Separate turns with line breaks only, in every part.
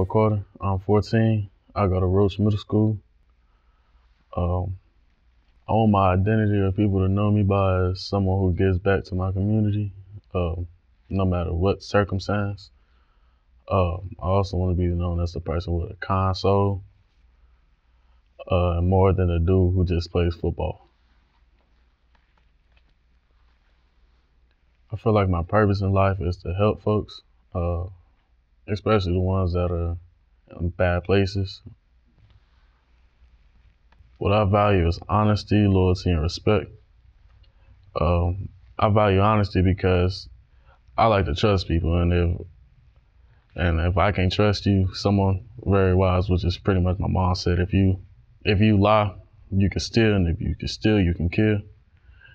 Noah Carter. I'm 14. I go to Roach Middle School. Um, I want my identity or people to know me by as someone who gives back to my community, no matter what circumstance. I also want to be known as the person with a kind soul, more than a dude who just plays football. I feel like my purpose in life is to help folks, uh, especially the ones that are in bad places. What I value is honesty, loyalty, and respect. Um, I value honesty because I like to trust people, and if I can't trust you, someone very wise, which is pretty much my mom said, if you lie, you can steal, and if you can steal, you can kill.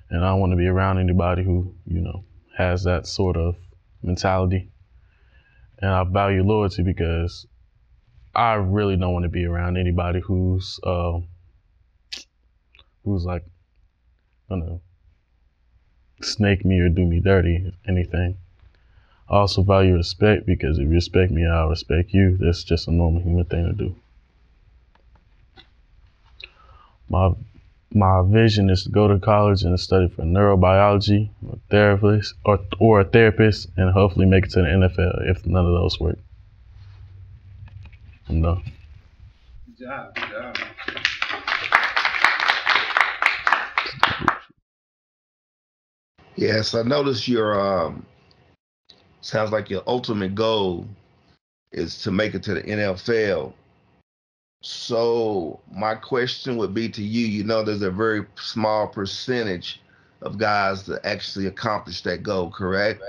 And I don't want to be around anybody who has that sort of mentality. And I value loyalty because I really don't want to be around anybody who's like gonna snake me or do me dirty, anything. I also value respect because if you respect me, I'll respect you. That's just a normal human thing to do. My my vision is to go to college and study for neurobiology, a therapist, or a therapist, and hopefully make it to the NFL if none of those work. I'm done.
Good job. Good job.
Yes, I noticed your sounds like your ultimate goal is to make it to the NFL. So my question would be to you, there's a very small percentage of guys that actually accomplish that goal, correct?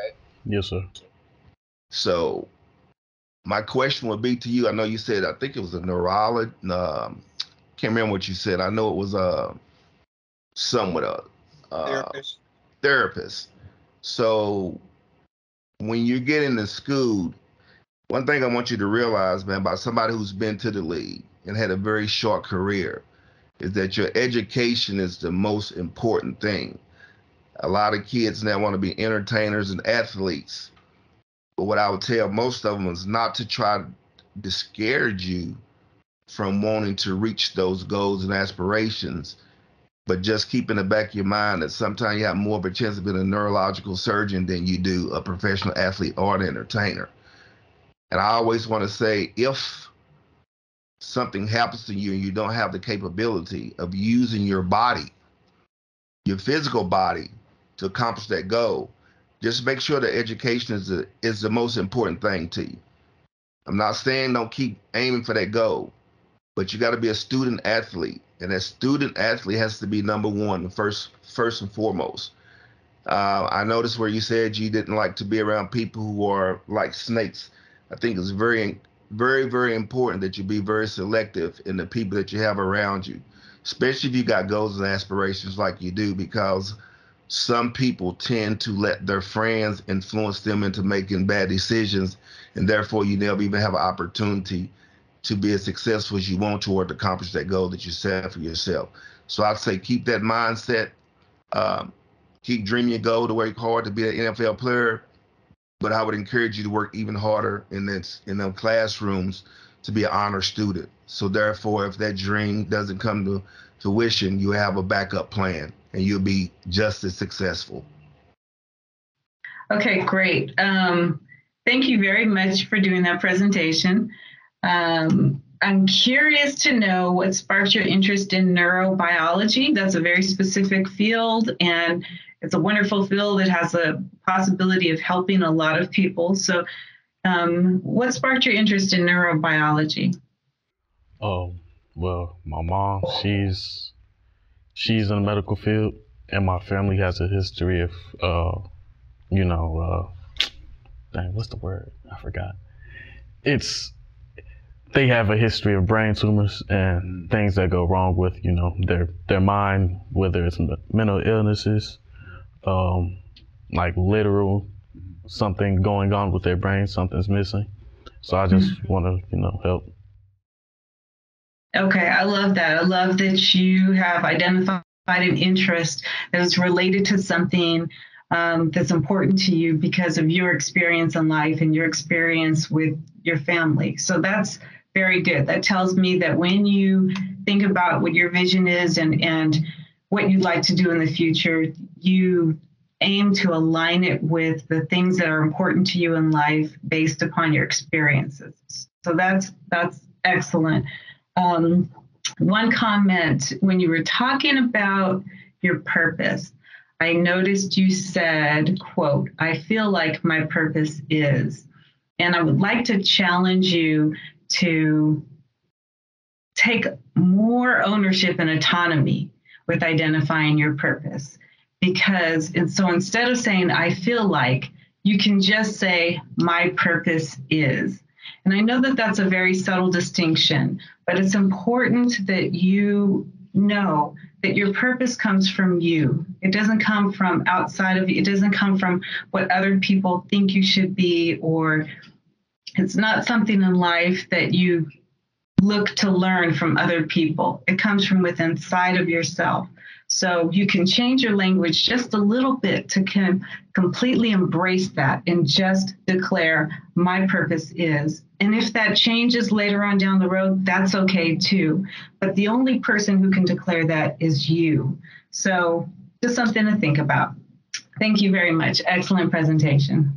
Yes, sir.
So my question would be to you, I know you said, I think it was a neurologist, can't remember what you said. I know it was somewhat a therapist. So when you get into school, one thing I want you to realize, man, about somebody who's been to the league and had a very short career, is that your education is the most important thing. A lot of kids now want to be entertainers and athletes, but what I would tell most of them is not to try to discourage you from wanting to reach those goals and aspirations, but just keep in the back of your mind that sometimes you have more of a chance of being a neurological surgeon than you do a professional athlete or an entertainer. And I always want to say, if something happens to you and you don't have the capability of using your body, your physical body, to accomplish that goal, just make sure that education is the most important thing to you. I'm not saying don't keep aiming for that goal, but you got to be a student athlete, and that student athlete has to be number one, first and foremost. I noticed where you said you didn't like to be around people who are like snakes. I think it's very, very, very important that you be very selective in the people that you have around you, especially if you got goals and aspirations like you do, because some people tend to let their friends influence them into making bad decisions, and therefore you never even have an opportunity to be as successful as you want toward to accomplish that goal that you set for yourself. So I'd say keep that mindset. Um, Keep dreaming your goal to work hard to be an NFL player, but I would encourage you to work even harder in them classrooms to be an honor student. So therefore, if that dream doesn't come to fruition, you have a backup plan and you'll be just as successful.
Okay, great. Thank you very much for doing that presentation. I'm curious to know what sparked your interest in neurobiology. That's a very specific field, and it's a wonderful field that has a possibility of helping a lot of people. So what sparked your interest in neurobiology?
Oh, well, my mom, she's in the medical field, and my family has a history of, dang, what's the word? I forgot. They have a history of brain tumors and things that go wrong with, their mind, whether it's mental illnesses, like literal something going on with their brain, something's missing. So I just want to, help.
Okay, I love that. I love that you have identified an interest that is related to something that's important to you because of your experience in life and your experience with your family. So that's very good. That tells me that when you think about what your vision is and what you'd like to do in the future, you aim to align it with the things that are important to you in life based upon your experiences. So that's excellent. One comment, when you were talking about your purpose, I noticed you said, quote, "I feel like my purpose is," and I would like to challenge you to take more ownership and autonomy with identifying your purpose. Because, and so instead of saying, "I feel like," you can just say, "My purpose is." And I know that that's a very subtle distinction, but it's important that you know that your purpose comes from you. It doesn't come from outside of you. It doesn't come from what other people think you should be, or it's not something in life that you look to learn from other people. It comes from within inside of yourself. So you can change your language just a little bit to completely embrace that and just declare, "My purpose is." And if that changes later on down the road, that's okay too. But the only person who can declare that is you. So just something to think about. Thank you very much. Excellent presentation.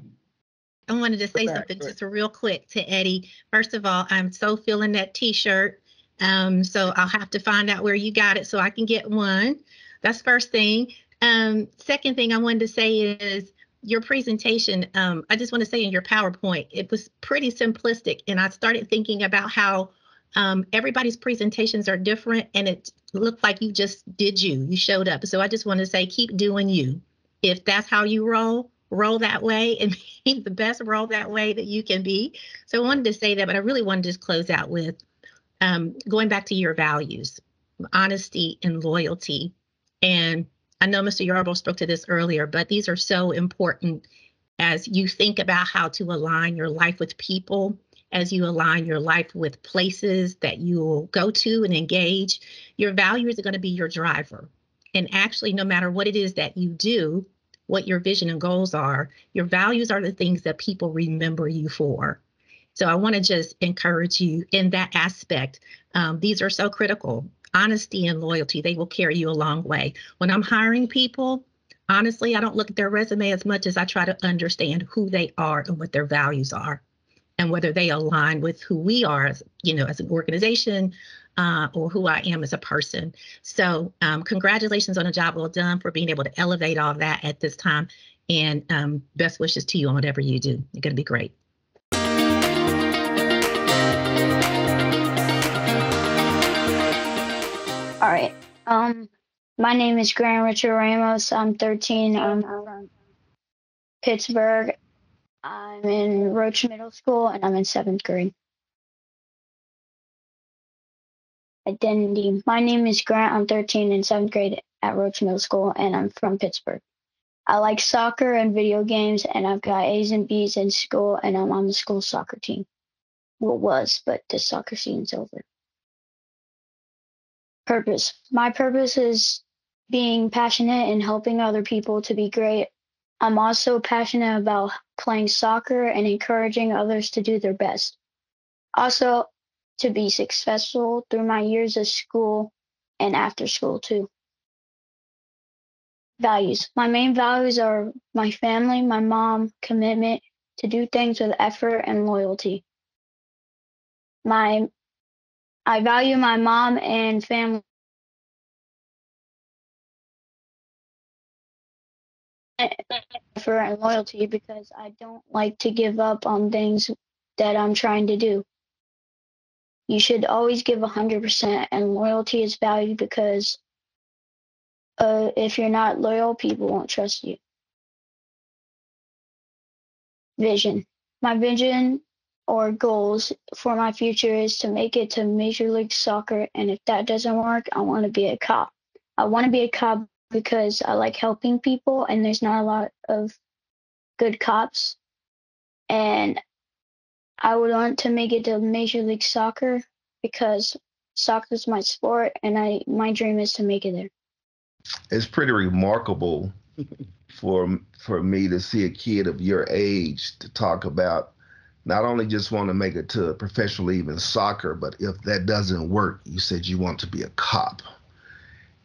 I wanted to say something just real quick to Eddie. First of all, I'm so feeling that T-shirt. So I'll have to find out where you got it so I can get one. That's first thing. Second thing I wanted to say is your presentation. I just want to say in your PowerPoint, it was pretty simplistic. And I started thinking about how everybody's presentations are different. And it looked like you just did you. You showed up. So I just want to say, keep doing you. If that's how you roll that way and be the best roll that way that you can be. So I wanted to say that, but I really wanted to just close out with going back to your values, honesty and loyalty. And I know Mr. Yarbrough spoke to this earlier, but these are so important as you think about how to align your life with people, as you align your life with places that you will go to and engage. Your values are going to be your driver. And actually, no matter what it is that you do, what your vision and goals are, your values are the things that people remember you for. So I want to just encourage you in that aspect. These are so critical. Honesty and loyalty, they will carry you a long way. When I'm hiring people, honestly, I don't look at their resume as much as I try to understand who they are and what their values are and whether they align with who we are as, as an organization, or who I am as a person. So congratulations on a job well done for being able to elevate all that at this time. And best wishes to you on whatever you do. You're going to be great.
All right. My name is Grant Richard Ramos. I'm 13. I'm from Pittsburgh. I'm in Roach Middle School, and I'm in 7th grade. Identity. My name is Grant. I'm 13 in 7th grade at Roach Middle School, and I'm from Pittsburgh. I like soccer and video games, and I've got A's and B's in school, and I'm on the school soccer team. Well, was, but the soccer season's over. Purpose. My purpose is being passionate and helping other people to be great. I'm also passionate about playing soccer and encouraging others to do their best. Also, to be successful through my years of school and after school too. Values. My main values are my family, my mom, commitment to do things with effort and loyalty. I value my mom and family effort and loyalty because I don't like to give up on things that I'm trying to do. You should always give 100%, and loyalty is valued because if you're not loyal, people won't trust you. Vision. My vision or goals for my future is to make it to Major League Soccer, and if that doesn't work, I want to be a cop. I want to be a cop because I like helping people, and there's not a lot of good cops. And I would want to make it to Major League Soccer because soccer is my sport, and my dream is to make it there.
It's pretty remarkable for me to see a kid of your age to talk about not only just want to make it to professional even soccer, but if that doesn't work, you said you want to be a cop.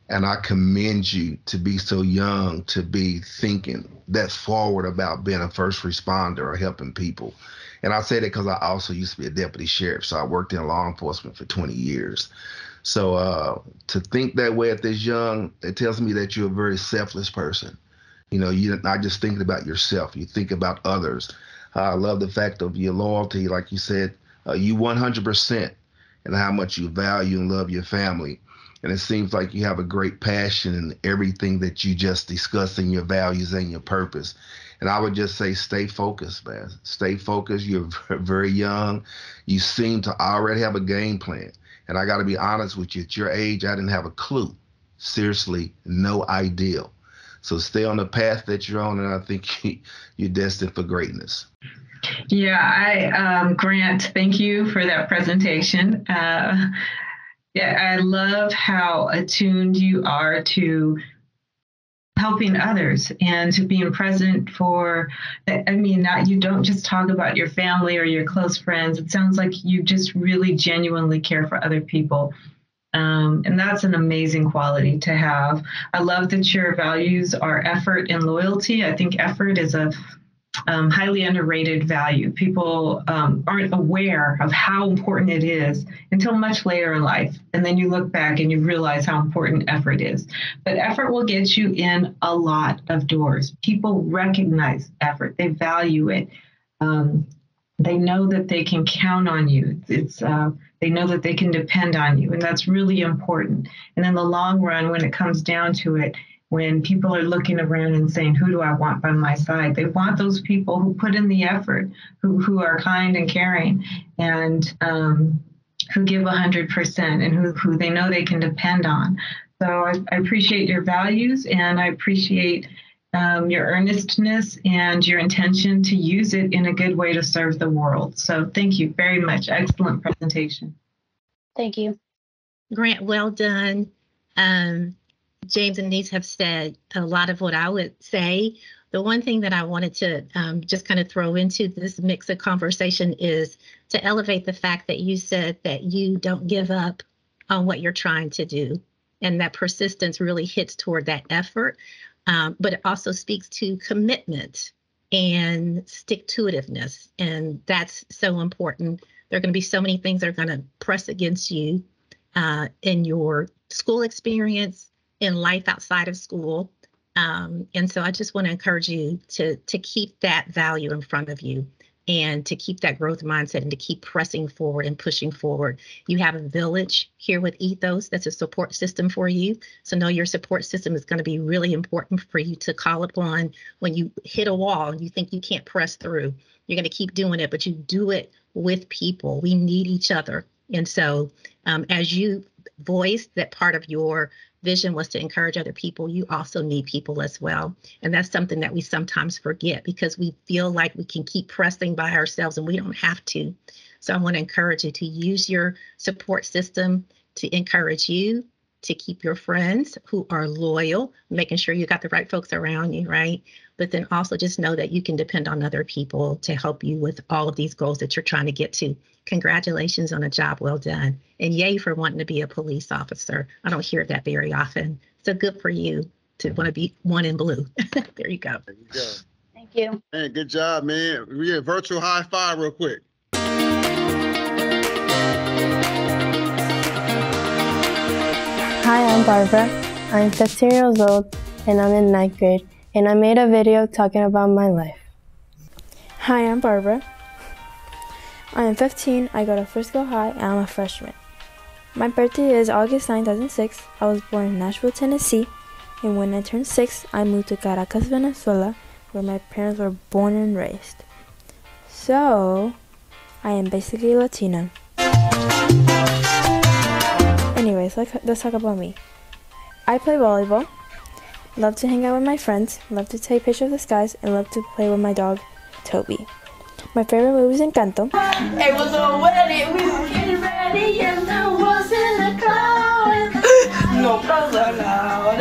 And I commend you to be so young, to be thinking that forward about being a first responder or helping people. And I say that because I also used to be a deputy sheriff, so I worked in law enforcement for 20 years. So to think that way at this young, it tells me that you're a very selfless person. You know, you're not just thinking about yourself, you think about others. I love the fact of your loyalty, like you said, you 100%, and how much you value and love your family. And it seems like you have a great passion in everything that you just discussed in your values and your purpose. And I would just say, stay focused, man. Stay focused. You're very young. You seem to already have a game plan. And I got to be honest with you, at your age, I didn't have a clue. Seriously, no idea. So stay on the path that you're on, and I think you're destined for greatness.
Yeah, Grant, thank you for that presentation. Yeah, I love how attuned you are to helping others and to being present for, I mean, you don't just talk about your family or your close friends. It sounds like you just really genuinely care for other people. And that's an amazing quality to have. I love that your values are effort and loyalty. I think effort is a highly underrated value. People aren't aware of how important it is until much later in life. And then you look back and you realize how important effort is. But effort will get you in a lot of doors. People recognize effort. They value it. They know that they can count on you. They know that they can depend on you. And that's really important. And in the long run, when it comes down to it, when people are looking around and saying, who do I want by my side? They want those people who put in the effort, who are kind and caring, and who give 100%, and who they know they can depend on. So I appreciate your values, and I appreciate your earnestness and your intention to use it in a good way to serve the world. So thank you very much. Excellent presentation.
Thank you.
Grant, well done. James and Denise have said a lot of what I would say. The one thing that I wanted to just kind of throw into this mix of conversation is to elevate the fact that you said that you don't give up on what you're trying to do. And that persistence really hits toward that effort. But it also speaks to commitment and stick-to-itiveness. And that's so important. There are going to be so many things that are going to press against you in your school experience, in life outside of school. And so I just want to encourage you to keep that value in front of you and to keep that growth mindset and to keep pressing forward and pushing forward. You have a village here with Ethos that's a support system for you. So know your support system is going to be really important for you to call upon when you hit a wall and you think you can't press through. You're going to keep doing it, but you do it with people. We need each other. And so as you voiced that part of your vision was to encourage other people, you also need people as well. And that's something that we sometimes forget because we feel like we can keep pressing by ourselves and we don't have to. So I want to encourage you to use your support system to encourage you, to keep your friends who are loyal, making sure you got the right folks around you, right? But then also just know that you can depend on other people to help you with all of these goals that you're trying to get to. Congratulations on a job well done. And yay for wanting to be a police officer. I don't hear that very often. So good for you to want to be one in blue. There you go.
There you go.
Thank you.
Man, good job, man. We get a virtual high five real quick.
Hi, I'm Barbara. I'm 15 years old and I'm in 9th grade, and I made a video talking about my life. Hi, I'm Barbara. I am 15, I go to Frisco High, and I'm a freshman. My birthday is August 9, 2006. I was born in Nashville, Tennessee, and when I turned 6, I moved to Caracas, Venezuela, where my parents were born and raised. So, I am basically Latina. Anyways, let's talk about me. I play volleyball, love to hang out with my friends, love to take pictures of the skies, and love to play with my dog, Toby. My favorite movie is Encanto. It was a wedding, we were getting ready, and I was in the cloud. No pasa nada.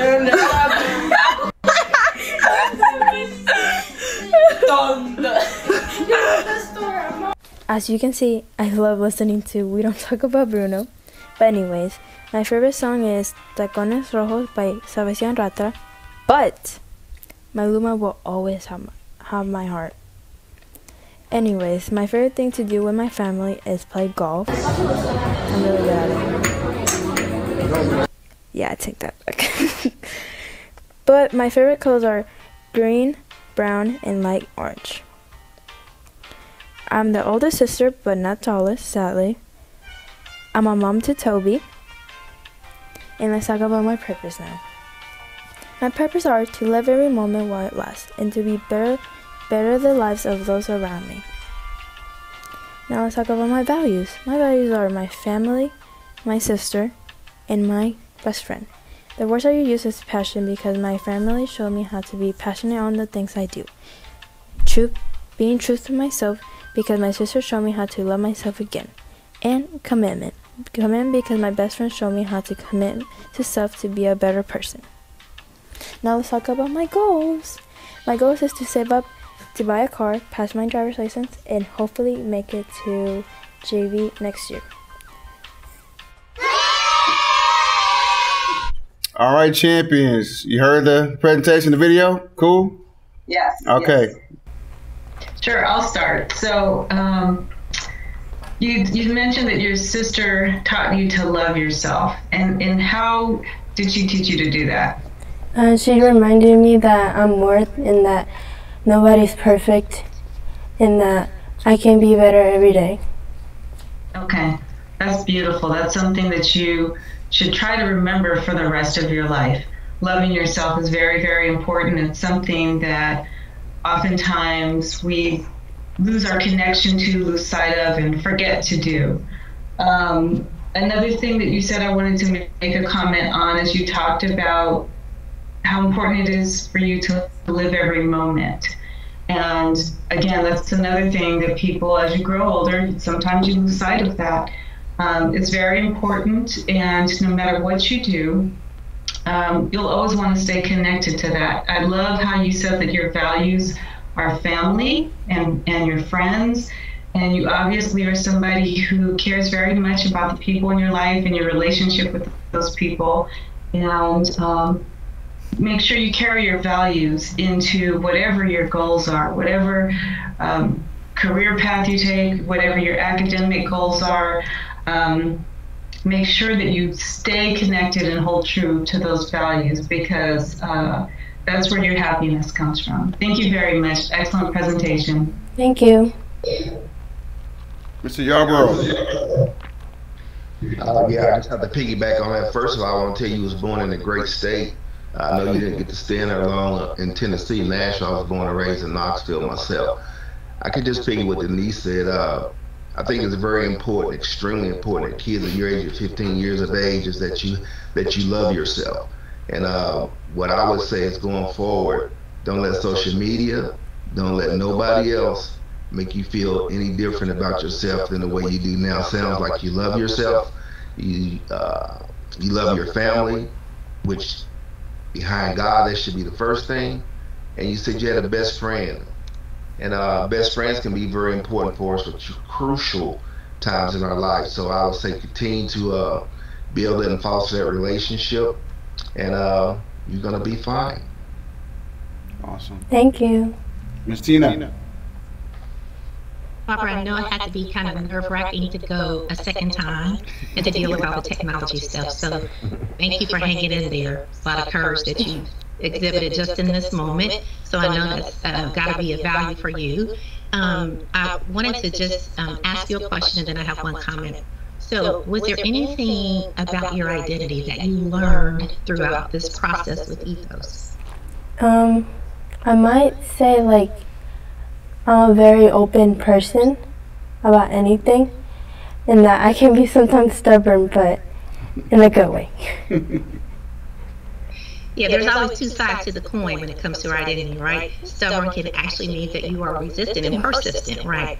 As you can see, I love listening to We Don't Talk About Bruno. But anyways, my favorite song is Tacones Rojos by Sebastian Yatra. But Maluma will always have my heart. Anyways, my favorite thing to do with my family is play golf. I'm really good at it. Yeah, I take that back. But my favorite colors are green, brown, and light orange. I'm the oldest sister, but not tallest, sadly. I'm a mom to Toby. And let's talk about my purpose now. My purpose are to live every moment while it lasts, and to be better the lives of those around me. Now let's talk about my values. My values are my family, my sister, and my best friend. The words I use is passion because my family showed me how to be passionate on the things I do. Being true to myself because my sister showed me how to love myself again. And commitment. Commitment because my best friend showed me how to commit to self to be a better person. Now let's talk about my goals. My goals is to save up to buy a car, pass my driver's license, and hopefully make it to JV next year.
All right, champions. You heard the presentation, the video? Cool?
Yes.
Okay.
Yes. Sure, I'll start. So you mentioned that your sister taught you to love yourself. And how did she teach you to do that?
She reminded me that I'm worth and that nobody's perfect and that I can be better every day.
Okay, that's beautiful. That's something that you should try to remember for the rest of your life. Loving yourself is very, very important. It's something that oftentimes we lose our connection to, lose sight of, and forget to do. Another thing that you said I wanted to make a comment on is you talked about how important it is for you to live every moment. And again, that's another thing that people, as you grow older, sometimes you lose sight of that. It's very important, and no matter what you do, you'll always want to stay connected to that. I love how you said that your values are family and your friends, and you obviously are somebody who cares very much about the people in your life and your relationship with those people. And make sure you carry your values into whatever your goals are, whatever career path you take, whatever your academic goals are. Make sure that you stay connected and hold true to those values, because that's where your happiness comes from. Thank you very much. Excellent presentation.
Thank you.
Mr. Yarbrough.
Yeah, I just have to piggyback on that. First of all, I want to tell you, you was born in a great state. I know you didn't get to stay in there long in Tennessee, Nashville. I was born and raised in Knoxville myself. I could just piggy what Denise said. I think it's very important, extremely important, at kids at your age of 15 years of age, is that you love yourself. And what I would say is, going forward, don't let social media, don't let nobody else make you feel any different about yourself than the way you do now. Sounds like you love yourself, you love your family, which behind God, that should be the first thing. And you said you had a best friend. And best friends can be very important for us for crucial times in our life. So I would say continue to build and foster that relationship, and you're going to be fine.
Awesome.
Thank you.
Ms. Tina.
Barbara, I know it had to be kind of nerve-wracking to go a second time and to deal with all the technology stuff. So thank you for hanging in there. A lot of courage that you exhibited just in this moment. So I know that's got to be a value for you. I wanted to just ask you a question, and then I have one comment. So was there anything about your identity that you learned throughout this process with Ethos?
I might say, like, I'm a very open person about anything, and that I can be sometimes stubborn, but in a good way.
Yeah, there's always two sides to the coin when it comes to identity, right? Stubborn can actually mean that you are resistant and persistent, right?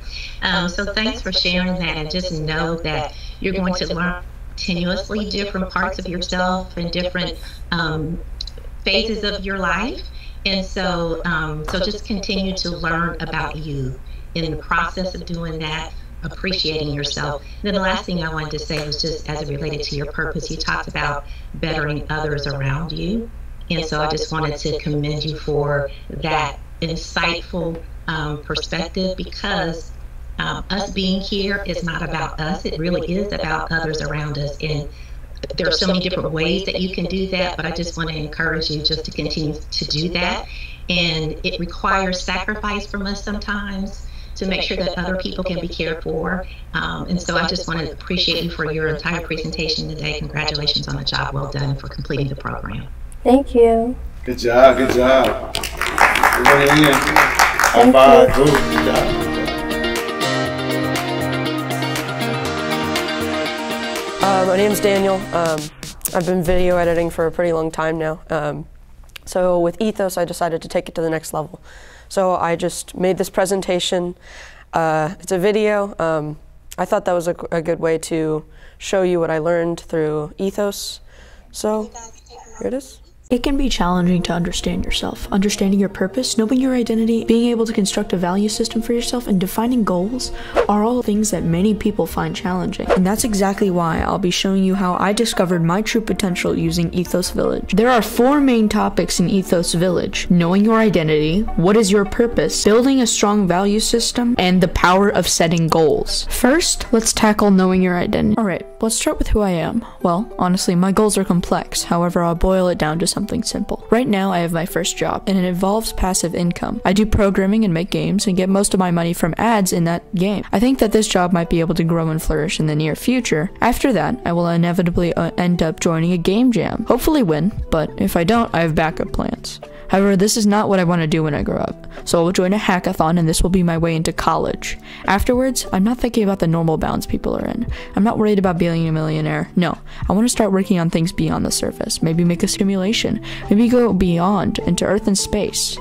So thanks for sharing that, and just know that you're going to learn continuously different parts of yourself and different phases of your life. And so just continue to learn about you in the process of doing that, appreciating yourself. And then the last thing I wanted to say was just as it related to your purpose, you talked about bettering others around you. And so I just wanted to commend you for that insightful perspective, because us being here is not about us. It really is about others around us. And there are so many different ways that you can do that, but I just want to encourage you just to continue to do that. And it requires sacrifice from us sometimes to make sure that other people can be cared for. And so I just want to appreciate you for your entire presentation today. Congratulations on the job well done for completing the program.
Thank you.
Good job, good job. Everybody in. High five. Good job.
My name's Daniel. I've been video editing for a pretty long time now. So with Ethos, I decided to take it to the next level. So I just made this presentation. It's a video. I thought that was a good way to show you what I learned through Ethos. So here it is.
It can be challenging to understand yourself. Understanding your purpose, knowing your identity, being able to construct a value system for yourself, and defining goals are all things that many people find challenging. And that's exactly why I'll be showing you how I discovered my true potential using Ethos Village. There are 4 main topics in Ethos Village: knowing your identity, what is your purpose, building a strong value system, and the power of setting goals. First, let's tackle knowing your identity. Alright, let's start with who I am. Well, honestly, my goals are complex. However, I'll boil it down to something simple. Right now, I have my first job, and it involves passive income. I do programming and make games, and get most of my money from ads in that game. I think that this job might be able to grow and flourish in the near future. After that, I will inevitably end up joining a game jam. Hopefully win, but if I don't, I have backup plans. However, this is not what I want to do when I grow up, so I will join a hackathon, and this will be my way into college. Afterwards, I'm not thinking about the normal bounds people are in. I'm not worried about being a millionaire. No, I want to start working on things beyond the surface. Maybe make a simulation. Maybe go beyond into Earth and space.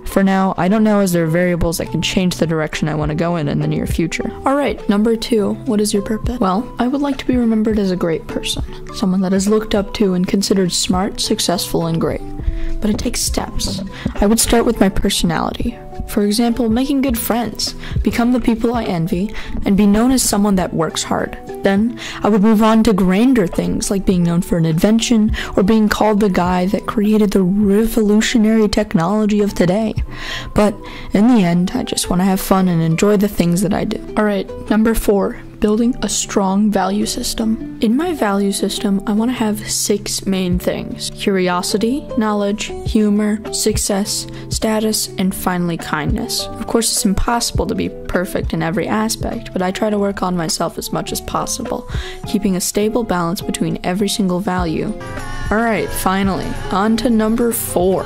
For now, I don't know, as there are variables that can change the direction I want to go in the near future. Alright, number 2, what is your purpose? Well, I would like to be remembered as a great person. Someone that is looked up to and considered smart, successful, and great. But it takes steps. I would start with my personality. For example, making good friends, become the people I envy, and be known as someone that works hard. Then, I would move on to grander things like being known for an invention, or being called the guy that created the revolutionary technology of today. But, in the end, I just want to have fun and enjoy the things that I do. Alright, number 4. Building a strong value system. In my value system, I want to have 6 main things: curiosity, knowledge, humor, success, status, and finally kindness. Of course, it's impossible to be perfect in every aspect, but I try to work on myself as much as possible, keeping a stable balance between every single value. Alright, finally, on to number 4,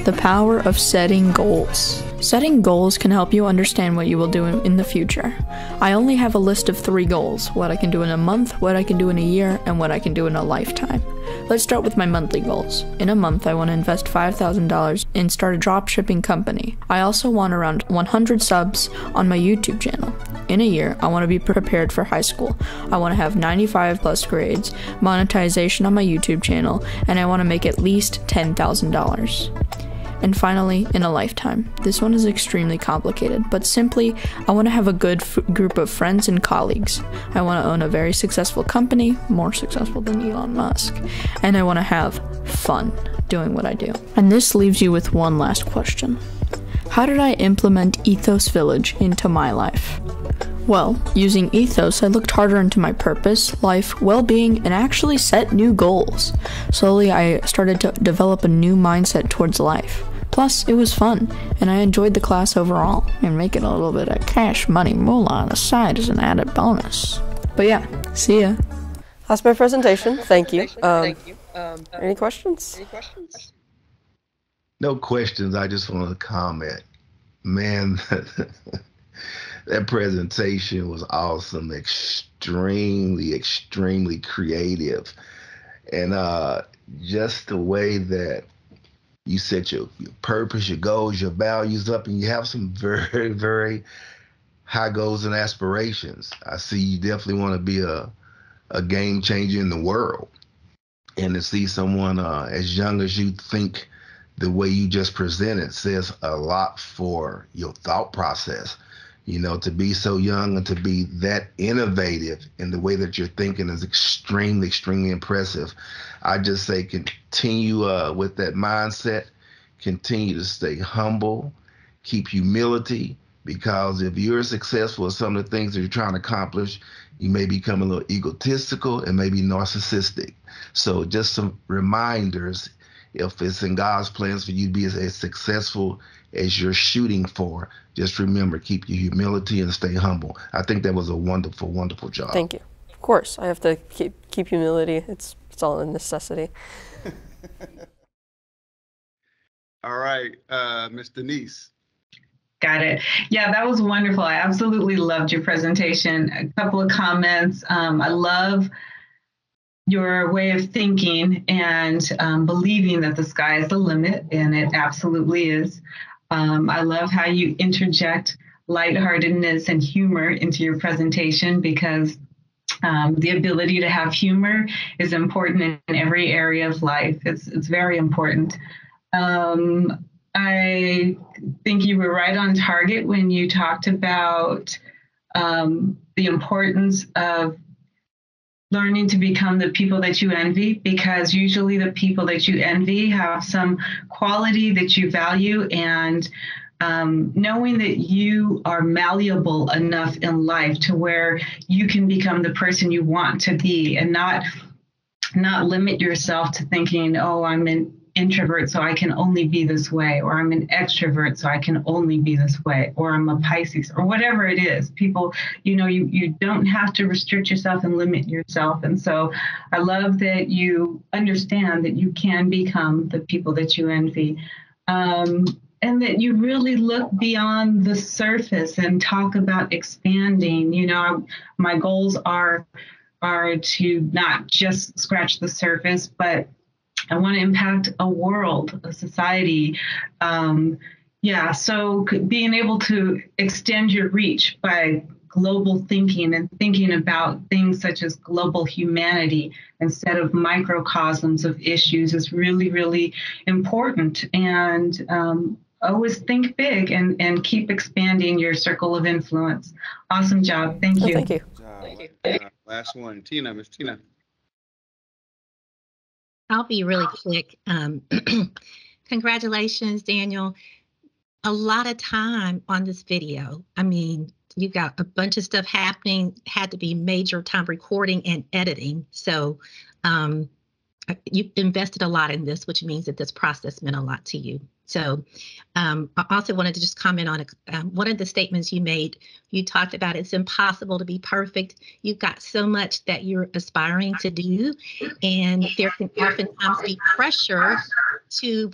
the power of setting goals. Setting goals can help you understand what you will do in the future. I only have a list of 3 goals: what I can do in a month, what I can do in a year, and what I can do in a lifetime. Let's start with my monthly goals. In a month, I want to invest $5,000 and start a dropshipping company. I also want around 100 subs on my YouTube channel. In a year, I want to be prepared for high school. I want to have 95 plus grades, monetization on my YouTube channel, and I want to make at least $10,000. And finally, in a lifetime. This one is extremely complicated, but simply, I want to have a good group of friends and colleagues. I want to own a very successful company, more successful than Elon Musk, and I want to have fun doing what I do. And this leaves you with one last question. How did I implement Ethos Village into my life? Well, using Ethos, I looked harder into my purpose, life, well-being, and actually set new goals. Slowly, I started to develop a new mindset towards life. Plus, it was fun, and I enjoyed the class overall, and making a little bit of cash money moolah on the side is an added bonus. But yeah, see ya.
That's my presentation. Thank you. Any questions?
No questions. I just want to comment. Man, that presentation was awesome. Extremely, extremely creative. And just the way that you set your purpose, your goals, your values up, and you have some very, very high goals and aspirations. I see you definitely want to be a game changer in the world. And to see someone as young as you think the way you just presented says a lot for your thought process. You know, to be so young and to be that innovative in the way that you're thinking is extremely, extremely impressive. I just say continue with that mindset, continue to stay humble, keep humility, because if you're successful at some of the things that you're trying to accomplish, you may become a little egotistical and maybe narcissistic. So just some reminders, if it's in God's plans for you to be as successful as you're shooting for, just remember, keep your humility and stay humble. I think that was a wonderful, wonderful job.
Thank you. Of course, I have to keep humility. It's all a necessity.
All right, Ms. Denise.
Got it. Yeah, that was wonderful. I absolutely loved your presentation. A couple of comments. I love your way of thinking and believing that the sky is the limit, and it absolutely is. I love how you interject lightheartedness and humor into your presentation, because the ability to have humor is important in every area of life. It's very important. I think you were right on target when you talked about the importance of learning to become the people that you envy, because usually the people that you envy have some quality that you value, and knowing that you are malleable enough in life to where you can become the person you want to be, and not limit yourself to thinking, oh, I'm an introvert, so I can only be this way, or I'm an extrovert, so I can only be this way, or I'm a Pisces, or whatever it is. People, you don't have to restrict yourself and limit yourself. And so I love that you understand that you can become the people that you envy, and that you really look beyond the surface and talk about expanding. My goals are to not just scratch the surface, but I want to impact a world, a society. So being able to extend your reach by global thinking and thinking about things such as global humanity instead of microcosms of issues is really, really important. And always think big and keep expanding your circle of influence. Awesome job. Thank you.
Thank you.
Last one, Tina, Miss Tina.
I'll be really quick. Congratulations, Daniel. A lot of time on this video. I mean, you got a bunch of stuff happening, had to be major time recording and editing. So you invested a lot in this, which means that this process meant a lot to you. So I also wanted to just comment on one of the statements you made. You talked about it's impossible to be perfect. You've got so much that you're aspiring to do, and there can oftentimes be pressure to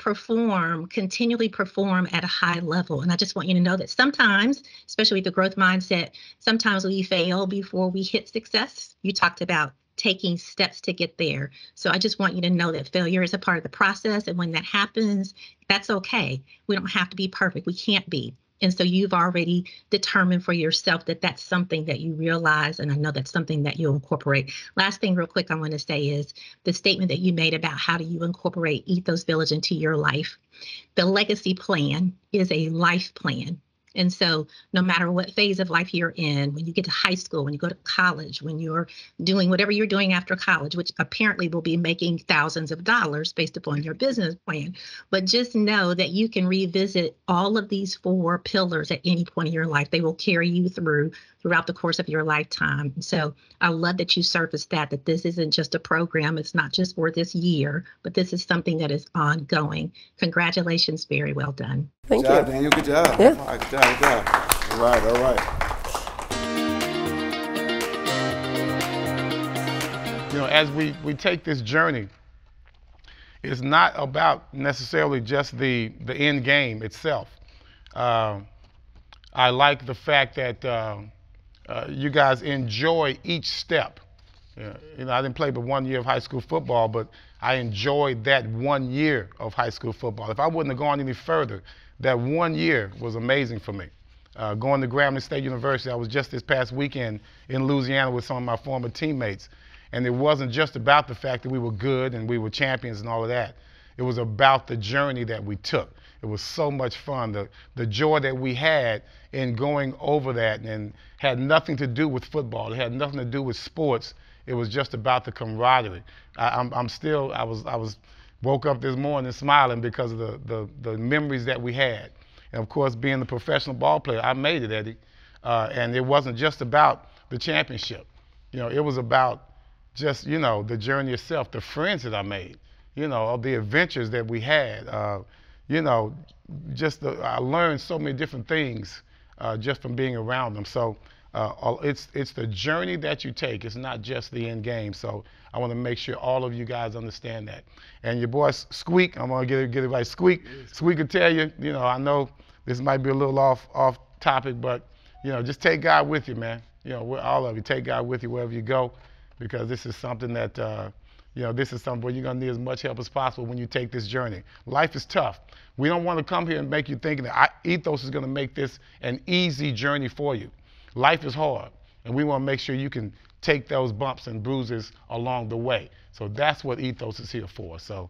continually perform at a high level. And I just want you to know that sometimes, especially with the growth mindset, sometimes we fail before we hit success. You talked about taking steps to get there. So I just want you to know that failure is a part of the process. And when that happens, that's okay. We don't have to be perfect. We can't be. And so you've already determined for yourself that that's something that you realize. And I know that's something that you'll incorporate. Last thing real quick I want to say is the statement that you made about how do you incorporate Ethos Village into your life. The legacy plan is a life plan. And so no matter what phase of life you're in, when you get to high school, when you go to college, when you're doing whatever you're doing after college, which apparently will be making thousands of dollars based upon your business plan, but just know that you can revisit all of these 4 pillars at any point in your life. They will carry you throughout the course of your lifetime. So I love that you surfaced that this isn't just a program. It's not just for this year, but this is something that is ongoing. Congratulations. Very well done.
Thank
you.
Good
job, Daniel. Good job.
Yeah.
All right, good job. Good job. All right. All right.
As we take this journey, it's not about necessarily just the end game itself. I like the fact that you guys enjoy each step. I didn't play but 1 year of high school football, but I enjoyed that 1 year of high school football. If I wouldn't have gone any further, that 1 year was amazing for me. Going to Grambling State University, I was just this past weekend in Louisiana with some of my former teammates. And it wasn't just about the fact that we were good and we were champions and all of that. It was about the journey that we took. It was so much fun. The joy that we had in going over that, and had nothing to do with football. It had nothing to do with sports. It was just about the camaraderie. I was woke up this morning smiling because of the memories that we had. And of course, being the professional ball player, I made it, Eddie. And it wasn't just about the championship. You know, it was about just, you know, the journey itself, the friends that I made, you know, the adventures that we had. You know, I learned so many different things just from being around them. So it's the journey that you take. It's not just the end game. So I want to make sure all of you guys understand that. And your boy Squeak, I'm going to get it right. Squeak will tell you, you know, I know this might be a little off topic, but, you know, just take God with you, man. You know, all of you, take God with you wherever you go, because this is something that, you know, this is something where you're going to need as much help as possible when you take this journey. Life is tough. We don't want to come here and make you think that Ethos is going to make this an easy journey for you. Life is hard, and we want to make sure you can take those bumps and bruises along the way. So that's what Ethos is here for. So